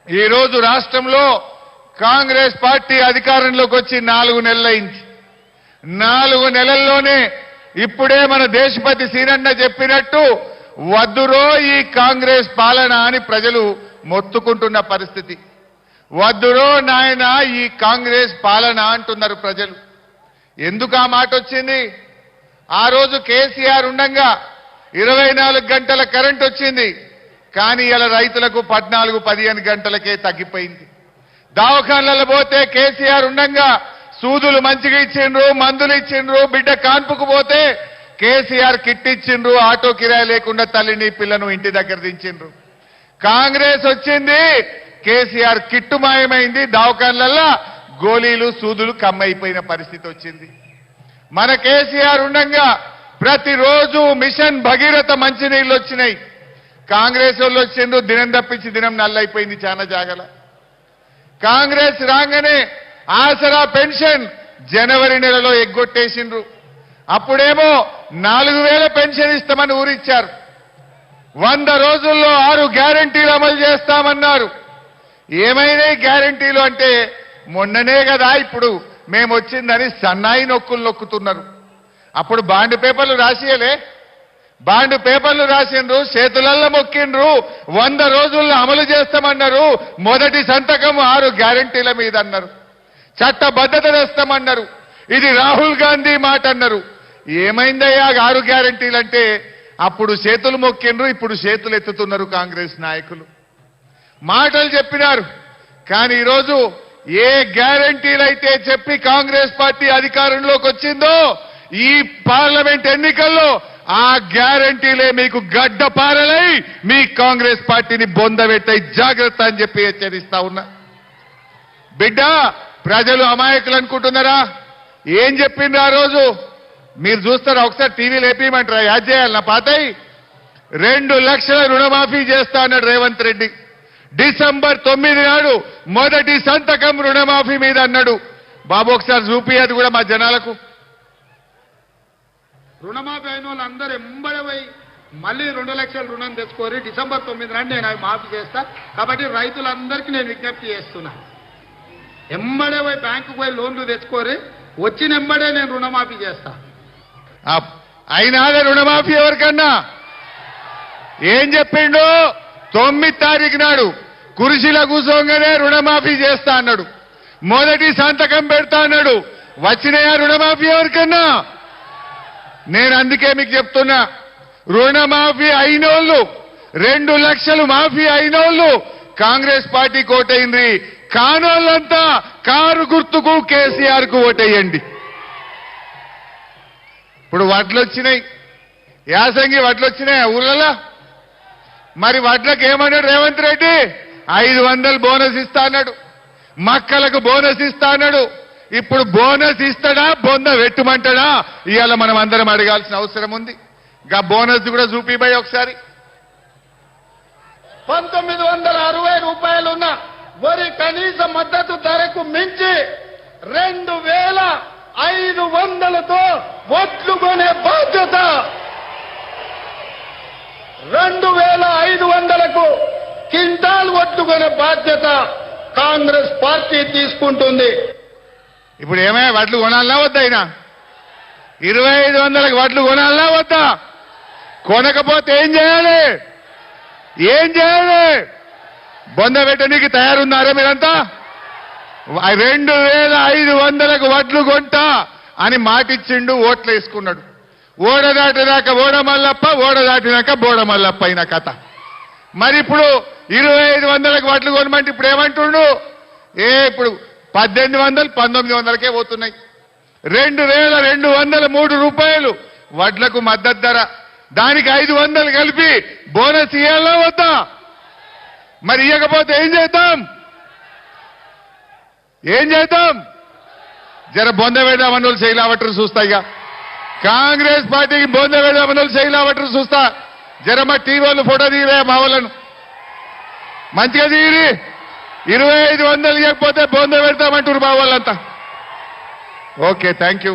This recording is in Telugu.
ఈ రోజు రాష్ట్రంలో కాంగ్రెస్ పార్టీ అధికారంలోకి వచ్చి 4 నెలలైంది. 4 నెలల్లోనే ఇప్పుడే మన దేశపతి సీనన్న చెప్పినట్టు వద్దురో ఈ కాంగ్రెస్ పాలన అని ప్రజలు మొత్తుకుంటున్న పరిస్థితి. వద్దురో నాయన ఈ కాంగ్రెస్ పాలన అంటున్నారు ప్రజలు. ఎందుకు ఆ మాట వచ్చింది? ఆ రోజు కేసీఆర్ ఉండగా 24 గంటల కరెంట్ వచ్చింది. కానీ ఇలా రైతులకు 14-15 గంటలకే తగ్గిపోయింది. దవాఖానలలో పోతే కేసీఆర్ ఉండగా సూదులు మంచిగా ఇచ్చిండ్రు, మందులు ఇచ్చిండ్రు, బిడ్డ కాన్పుకు పోతే కేసీఆర్ కిట్ ఇచ్చిండ్రు, ఆటో కిరాయి లేకుండా తల్లిని పిల్లను ఇంటి దగ్గర దించిండ్రు. కాంగ్రెస్ వచ్చింది, కేసీఆర్ కిట్టు మాయమైంది, దవాఖానలలో గోళీలు సూదులు కమ్మైపోయిన పరిస్థితి వచ్చింది. మన కేసీఆర్ ఉండగా ప్రతిరోజు మిషన్ భగీరథ మంచినీళ్ళు వచ్చినాయి. కాంగ్రెస్ వాళ్ళు వచ్చిండ్రు, దినం తప్పించి దినం నల్లైపోయింది చాలా జాగల. కాంగ్రెస్ రాగానే ఆసరా పెన్షన్ జనవరి నెలలో ఎగ్గొట్టేసిండ్రు. అప్పుడేమో 4000 పెన్షన్ ఇస్తామని ఊరిచ్చారు. 100 రోజుల్లో 6 గ్యారంటీలు అమలు చేస్తామన్నారు. ఏమైనా గ్యారంటీలు అంటే మొన్ననే కదా ఇప్పుడు మేము వచ్చిందని సన్నాయి నొక్కులు నొక్కుతున్నారు. అప్పుడు బాండ్ పేపర్లు రాసియలే, బాండ్ పేపర్లు రాసిండ్రు, చేతులల్లో మొక్కిండ్రు, 100 రోజుల్లో అమలు చేస్తామన్నారు. మొదటి సంతకం 6 గ్యారంటీల మీద అన్నారు. చట్టబద్ధత తెస్తామన్నారు. ఇది రాహుల్ గాంధీ మాట అన్నారు. ఏమైందయ్యా 6 గ్యారంటీలు అంటే? అప్పుడు చేతులు మొక్కిండ్రు, ఇప్పుడు చేతులు ఎత్తుతున్నారు కాంగ్రెస్ నాయకులు. మాటలు చెప్పినారు, కానీ ఈరోజు ఏ గ్యారంటీలు అయితే చెప్పి కాంగ్రెస్ పార్టీ అధికారంలోకి వచ్చిందో ఈ పార్లమెంట్ ఎన్నికల్లో ఆ గ్యారంటీలే మీకు గడ్డపారలై మీ కాంగ్రెస్ పార్టీని బొందబెట్టాయి. జాగ్రత్త అని చెప్పి హెచ్చరిస్తా ఉన్నా. బిడ్డ, ప్రజలు అమాయకులు అనుకుంటున్నారా? ఏం చెప్పిండ్రు ఆ రోజు? మీరు చూస్తారా? ఒకసారి టీవీ లేపేయమంటారా? యాడ్ చేయాలి నా పాతయి. 2 లక్షల రుణమాఫీ చేస్తా అన్నాడు రేవంత్ రెడ్డి. డిసెంబర్ 9 నాడు మొదటి సంతకం రుణమాఫీ మీద అన్నాడు. బాబు ఒకసారి చూపియదు కూడా మా జనాలకు. రుణమాఫీ అయిన వాళ్ళు అందరూ ఎంబడే పోయి మళ్ళీ 2 లక్షల రుణం తెచ్చుకోరి. డిసెంబర్ 9 నాడు నేను అవి మాఫీ చేస్తా. కాబట్టి రైతులందరికీ నేను విజ్ఞప్తి చేస్తున్నా, ఎంబడే పోయి బ్యాంకుకు పోయి లోన్లు తెచ్చుకోరి. వచ్చిన ఎంబడే నేను రుణమాఫీ చేస్తా. అయినాదే రుణమాఫీ ఎవరికన్నా? ఏం చెప్పిండు? 9 తారీఖు నాడు కుర్చీలో కూర్చోగానే రుణమాఫీ చేస్తా అన్నాడు. మొదటి సంతకం పెడతా అన్నాడు. వచ్చినాయా రుణమాఫీ ఎవరికన్నా? నేను అందుకే మీకు చెప్తున్నా, రుణమాఫీ అయినోళ్ళు 2 లక్షలు మాఫీ అయినోళ్ళు కాంగ్రెస్ పార్టీకి ఓటైంది. కానోళ్ళంతా కారు గుర్తుకు కేసీఆర్ కు ఓటేయండి. ఇప్పుడు వడ్లు వచ్చినాయి, యాసంగి వడ్లు వచ్చినాయి ఊళ్ళలో. మరి వడ్లకు ఏమన్నాడు రేవంత్ రెడ్డి? 500 బోనస్ ఇస్తా అన్నాడు. మక్కలకు బోనస్ ఇస్తా అన్నాడు. ఇప్పుడు బోనస్ ఇస్తాడా, బొంద వెట్టుమంటాడా? ఇవాళ మనం అందరం అడగాల్సిన అవసరం ఉంది. ఇంకా బోనస్ కూడా చూపిపోయి ఒకసారి. 1960 రూపాయలున్న వరి కనీస మద్దతు ధరకు మించి 2500తో ఒట్లు కొనే బాధ్యత, 2500కు క్వింటాల్ ఒట్లు కొనే బాధ్యత కాంగ్రెస్ పార్టీ తీసుకుంటుంది. ఇప్పుడు ఏమైనా వడ్లు కొనాలన్నా వద్దా? అయినా 2500లకు వడ్లు కొనాలన్నా వద్దా? కొనకపోతే ఏం చేయాలి? ఏం చేయాలి? బొంద పెట్టడానికి తయారున్నారా మీరంతా? 2500లకు వడ్లు కొంటా అని మాటిచ్చిండు, ఓట్లు వేసుకున్నాడు. ఓడ దాటినాక ఓడమల్లప్ప, ఓడ దాటినాక బోడమల్లప్ప అయిన కథ. మరి ఇప్పుడు 2500లకు వడ్లు కొనమంటే ఇప్పుడు ఏమంటుండు? ఇప్పుడు 1800, 1900కే పోతున్నాయి. 2203 రూపాయలు వడ్లకు మద్దతు ధర. దానికి 500 కలిపి బోనస్ ఇవ్వాలా వద్దా? మరి ఇవ్వకపోతే ఏం చేద్దాం? ఏం చేద్దాం? జర బొంద వేద్దామని వాళ్ళు చేయలేవటరు చూస్తా. ఇక కాంగ్రెస్ పార్టీకి బొంద వేద్దామని వాళ్ళు చేయలేవటరు చూస్తా. జర మా టీవీ వాళ్ళు ఫోటో తీయలే మా వాళ్ళను మంచిగా తీరి. 2500 ఇవ్వకపోతే బొంద పెడతామంటారు మా వాళ్ళంతా. Okay, thank you.